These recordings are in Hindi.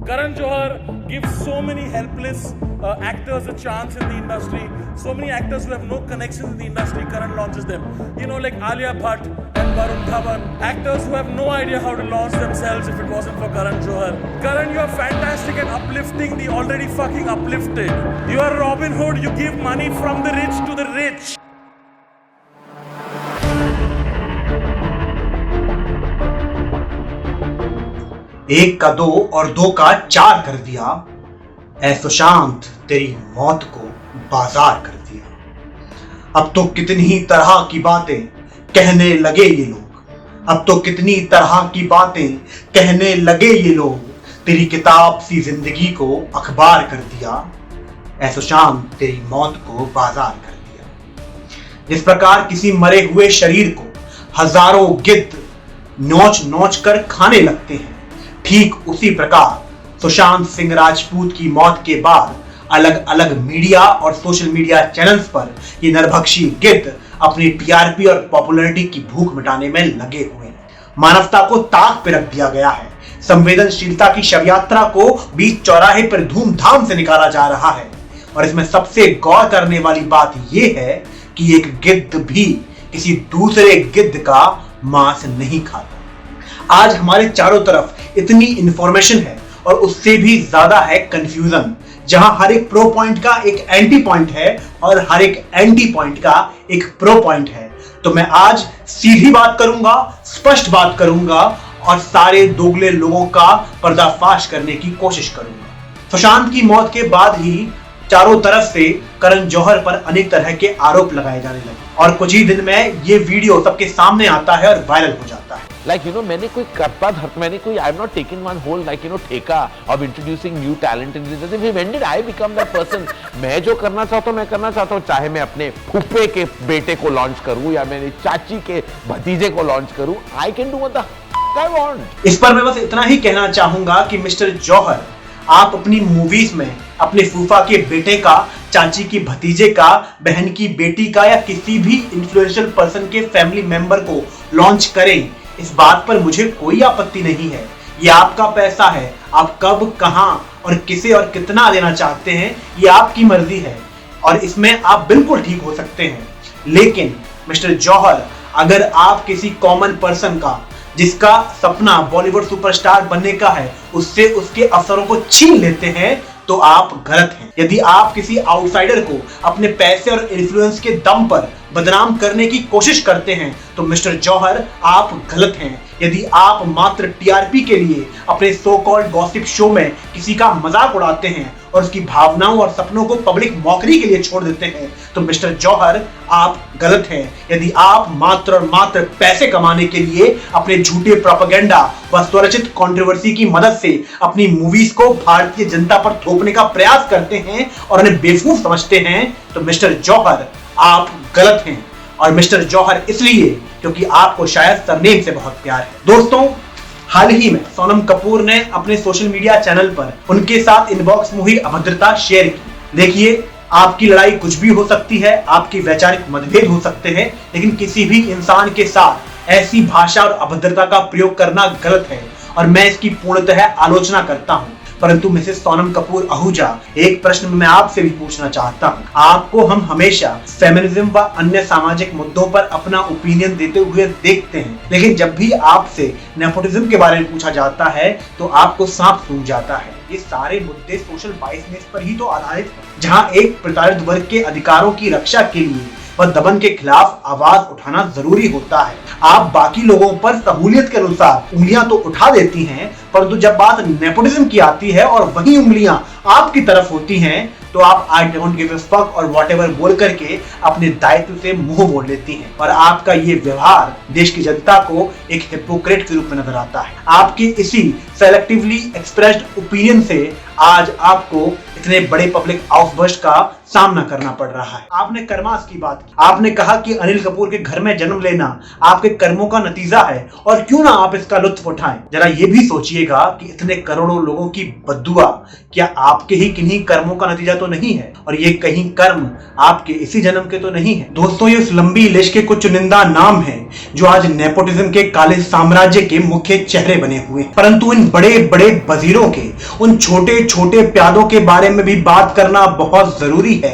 Karan Johar gives so many helpless actors a chance in the industry. So many actors who have no connections in the industry, Karan launches them. You know, like Alia Bhatt and Varun Dhawan. Actors who have no idea how to launch themselves if it wasn't for Karan Johar. Karan, you are fantastic at uplifting the already fucking uplifted. You are Robin Hood. You give money from the rich to the rich. एक का दो और दो का चार कर दिया, ऐ सुशांत तेरी मौत को बाजार कर दिया। अब तो कितनी तरह की बातें कहने लगे ये लोग, अब तो कितनी तरह की बातें कहने लगे ये लोग, तेरी किताब सी जिंदगी को अखबार कर दिया, ऐ सुशांत तेरी मौत को बाजार कर दिया। जिस प्रकार किसी मरे हुए शरीर को हजारों गिद्ध नोच नोच कर खाने लगते हैं, ठीक उसी प्रकार सुशांत सिंह राजपूत की मौत के बाद अलग अलग मीडिया और सोशल मीडिया चैनल्स पर ये नरभक्षी गिद्ध अपनी टीआरपी और पॉपुलैरिटी की भूख मिटाने में लगे हुए हैं। मानवता को ताक पे रख दिया गया है। संवेदनशीलता की शव यात्रा को बीच चौराहे पर धूमधाम से निकाला जा रहा है। और इसमें सबसे गौर करने वाली बात यह है कि एक गिद्ध भी किसी दूसरे गिद्ध का मांस नहीं खाता। आज हमारे चारों तरफ इतनी इंफॉर्मेशन है और उससे भी ज्यादा है कंफ्यूजन, जहां हर एक प्रो पॉइंट का एक एंटी पॉइंट है और हर एक एंटी पॉइंट का एक प्रो पॉइंट है। तो मैं आज सीधी बात करूंगा, स्पष्ट बात करूंगा और सारे दोगले लोगों का पर्दाफाश करने की कोशिश करूंगा। सुशांत की मौत के बाद ही चारों तरफ से करण जौहर पर अनेक तरह के आरोप लगाए जाने लगे और कुछ ही दिन में ये वीडियो सबके सामने आता है और वायरल हो जाता है। मैंने कोई करता धर्म, मैंने कोई I am not taking one whole ठेका of introducing new talent in this. When did I become that person? मैं जो करना चाहता हूं मैं करना चाहता हूं, चाहे मैं अपने फूफे के बेटे को लॉन्च करूं या मेरी चाची के भतीजे को लॉन्च करूं, I can do what the I want. इस पर मैं बस इतना ही कहना चाहूंगा कि मिस्टर जौहर, आप अपनी मूवीज में अपने फूफा के बेटे का, चाची की भतीजे का, बहन की बेटी का या किसी भी इन्फ्लुएंशियल पर्सन के फैमिली मेंबर को लॉन्च करें, इस बात पर मुझे कोई आपत्ति नहीं है। ये आपका पैसा है, आप कब, कहां और किसे और कितना देना चाहते हैं ये आपकी मर्जी है और इसमें आप बिल्कुल ठीक हो सकते हैं। लेकिन मिस्टर जौहर, अगर आप किसी कॉमन पर्सन का, जिसका सपना बॉलीवुड सुपरस्टार बनने का है, उससे उसके अवसरों को छीन लेते हैं तो आप गलत हैं। यदि आप किसी आउटसाइडर को अपने पैसे और इन्फ्लुएंस के दम पर बदनाम करने की कोशिश करते हैं तो मिस्टर जौहर आप गलत हैं। यदि आप मात्र टीआरपी के लिए अपने सो कॉल्ड गॉसिप शो में किसी का मजाक उड़ाते हैं और उसकी भावनाओं और सपनों को पब्लिक मौकरी के लिए छोड़ देते हैं तो मिस्टर जौहर आप गलत हैं। यदि आप मात्र और मात्र पैसे कमाने के लिए अपने झूठे प्रोपेगेंडा व स्वरचित कंट्रोवर्सी की मदद से अपनी मूवीज को भारतीय जनता पर थोपने का प्रयास करते हैं और उन्हें बेवकूफ समझते हैं तो मिस्टर जौहर आप गलत हैं। और मिस्टर जौहर इसलिए क्योंकि आपको शायद सरनेम से बहुत प्यार है। दोस्तों, हाल ही में सोनम कपूर ने अपने सोशल मीडिया चैनल पर उनके साथ इनबॉक्स में हुई अभद्रता शेयर की। देखिए, आपकी लड़ाई कुछ भी हो सकती है, आपकी वैचारिक मतभेद हो सकते हैं, लेकिन किसी भी इंसान के साथ ऐसी भाषा और अभद्रता का प्रयोग करना गलत है और मैं इसकी पूर्णतः आलोचना करता हूं। परंतु मिसेस सोनम कपूर आहूजा, एक प्रश्न मैं आपसे भी पूछना चाहता हूं। आपको हम हमेशा फेमिनिज्म व अन्य सामाजिक मुद्दों पर अपना ओपिनियन देते हुए देखते हैं, लेकिन जब भी आपसे नेपोटिज्म के बारे में पूछा जाता है तो आपको सांप सूंघ जाता है। ये सारे मुद्दे सोशल बायसनेस पर ही तो आधारित है, जहां एक प्रताड़ित वर्ग के अधिकारों की रक्षा के लिए व दमन के खिलाफ आवाज उठाना जरूरी होता है। आप बाकी लोगों पर सहूलियत के अनुसार उंगलियां तो उठा देती हैं, परंतु जब बात नेपोटिज्म की आती है और वही उंगलियां आपकी तरफ होती हैं तो आप I don't give a fuck और व्हाटएवर बोल करके अपने दायित्व से मुंह मोड़ लेती हैं और आपका ये व्यवहार देश की जनता को एक हिपोक्रेट के रूप में नजर आता है। आपके इसी सेलेक्टिवली एक्सप्रेस्ड ओपिनियन से आज आपको इतने बड़े पब्लिक आउटबर्स्ट का सामना करना पड़ रहा है। आपने कर्मास की बात की, आपने कहा कि अनिल कपूर के घर में जन्म लेना आपके कर्मों का नतीजा है और क्यों ना आप इसका लुत्फ उठाएं। जरा ये भी सोचिएगा कि इतने करोड़ों लोगों की बद्दुआ क्या आपके ही किन्हीं कर्मों का नतीजा तो नहीं है, और ये कहीं कर्म आपके इसी जन्म के तो नहीं है। दोस्तों, ये उस लंबी लिस्ट के कुछ चुनिंदा नाम हैं जो आज नेपोटिज्म के काले साम्राज्य के मुख्य चेहरे बने हुए हैं। परंतु इन बड़े बड़े वजीरों के, उन छोटे छोटे प्यादों के बारे में भी बात करना बहुत जरूरी है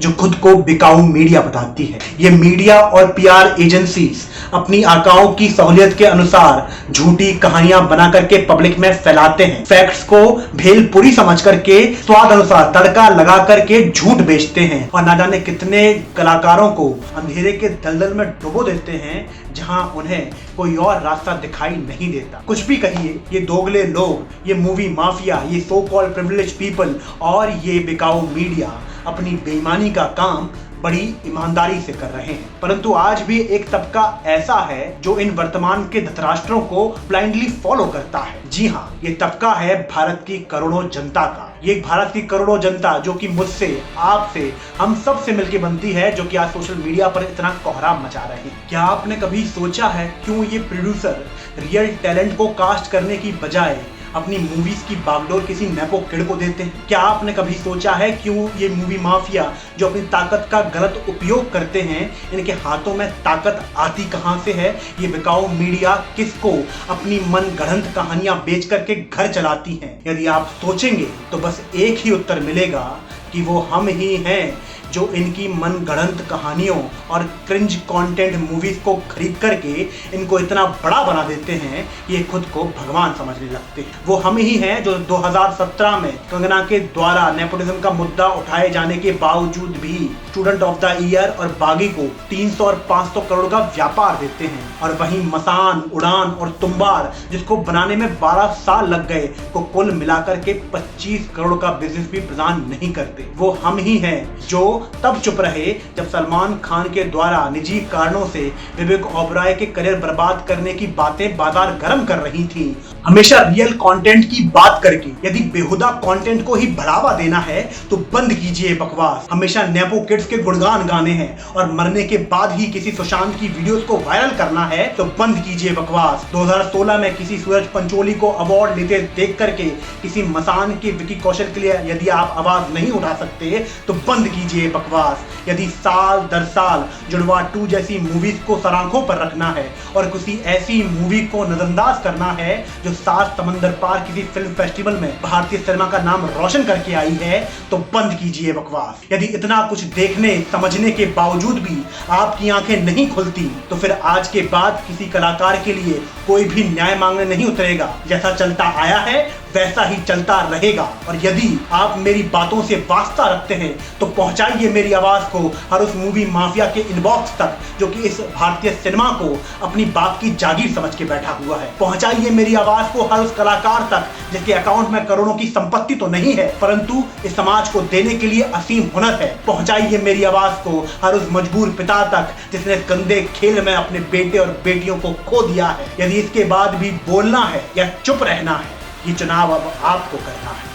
जो खुद को बिकाऊ मीडिया बताती है। ये मीडिया और पीआर एजेंसीज अपनी आकाओं की सहूलियत के अनुसार झूठी कहानियां बना करके पब्लिक में फैलाते हैं। फैक्ट्स को भेलपुरी समझ करके स्वाद अनुसार तड़का लगा करके झूठ बेचते हैं और ना जाने कितने कलाकारों को अंधेरे के दलदल में डुबो देते हैं जहां उन्हें कोई और रास्ता दिखाई नहीं देता। कुछ भी कहिए, ये दोगले लोग, ये मूवी माफिया, ये सो कॉल्ड प्रिविलेज पीपल और ये बिकाऊ मीडिया अपनी बेईमानी का काम बड़ी ईमानदारी से कर रहे हैं। परंतु आज भी एक तबका ऐसा है जो इन वर्तमान के धृतराष्ट्रों को ब्लाइंडली फॉलो करता है। जी हाँ, ये तबका है भारत की करोड़ों जनता का। ये भारत की करोड़ों जनता जो कि मुझसे, आपसे, हम सब से मिलकर बनती है, जो कि आज सोशल मीडिया पर इतना कोहराम मचा रहे हैं। क्या आपने कभी सोचा है क्यों ये प्रोड्यूसर रियल टैलेंट को कास्ट करने की बजाय अपनी मूवीज की बागडोर किसी नेपो किड को देते हैं? क्या आपने कभी सोचा है क्यों ये मूवी माफिया जो अपनी ताकत का गलत उपयोग करते हैं, इनके हाथों में ताकत आती कहां से है? ये बिकाऊ मीडिया किसको अपनी मन गढ़ंत कहानियां बेच करके घर चलाती हैं? यदि आप सोचेंगे तो बस एक ही उत्तर मिलेगा कि वो हम ही हैं जो इनकी मन गढ़ंत कहानियों और क्रिंज कंटेंट मूवीज को खरीद करके इनको इतना बड़ा बना देते हैं कि ये खुद को भगवान समझने लगते हैं। वो हम ही हैं जो 2017 में कंगना के द्वारा नेपोटिज्म का मुद्दा उठाए जाने के बावजूद भी स्टूडेंट ऑफ द ईयर और बागी को 300 और 500 करोड़ का व्यापार देते हैं, और वहीं मसान, उड़ान और तुम्बार जिसको बनाने में 12 साल लग गए को कुल मिलाकर के 25 करोड़ का बिजनेस भी प्रदान नहीं करते। वो हम ही हैं जो तब चुप रहे जब सलमान खान के द्वारा निजी कारणों से विवेक ओबराय के करियर बर्बाद करने की बातें बाजार गर्म कर रही थी। हमेशा रियल कंटेंट की बात करके यदि बेहुदा कंटेंट को ही बढ़ावा देना है तो बंद कीजिए बकवास। हमेशा नेपो किड्स के गुणगान गाने हैं और मरने के बाद ही किसी सुशांत की वीडियोस को वायरल करना है तो बंद कीजिए बकवास। 2016 में किसी सूरज पंचोली को अवार्ड लेते देख करके किसी मसान के विकी कौशल के लिए यदि आप आवाज नहीं उठा सकते तो बंद कीजिए बकवास। यदि साल दर साल जुड़वा 2 जैसी मूवीज को सरांखों पर रखना है और किसी ऐसी मूवी को नजरअंदाज करना है जो 7 समंदर पार किसी फिल्म फेस्टिवल में भारतीय सिनेमा का नाम रोशन करके आई है तो बंद कीजिए बकवास। यदि इतना कुछ देखने समझने के बावजूद भी आपकी आंखें नहीं खुलती तो फिर आज के बाद किसी कलाकार के लिए कोई भी न्याय मांगने नहीं उतरेगा। जैसा चलता आया है वैसा ही चलता रहेगा। और यदि आप मेरी बातों से वास्ता रखते हैं तो पहुंचाइए मेरी आवाज को हर उस मूवी माफिया के इनबॉक्स तक जो कि इस भारतीय सिनेमा को अपनी बाप की जागीर समझ के बैठा हुआ है। पहुंचाइए मेरी आवाज को हर उस कलाकार तक जिसके अकाउंट में करोड़ों की संपत्ति तो नहीं है परंतु इस समाज को देने के लिए असीम हुनर है। पहुंचाइए मेरी आवाज को हर उस मजबूर पिता तक जिसने गंदे खेल में अपने बेटे और बेटियों को खो दिया है। यदि इसके बाद भी बोलना है या चुप रहना है, ये चुनाव अब आपको करना है।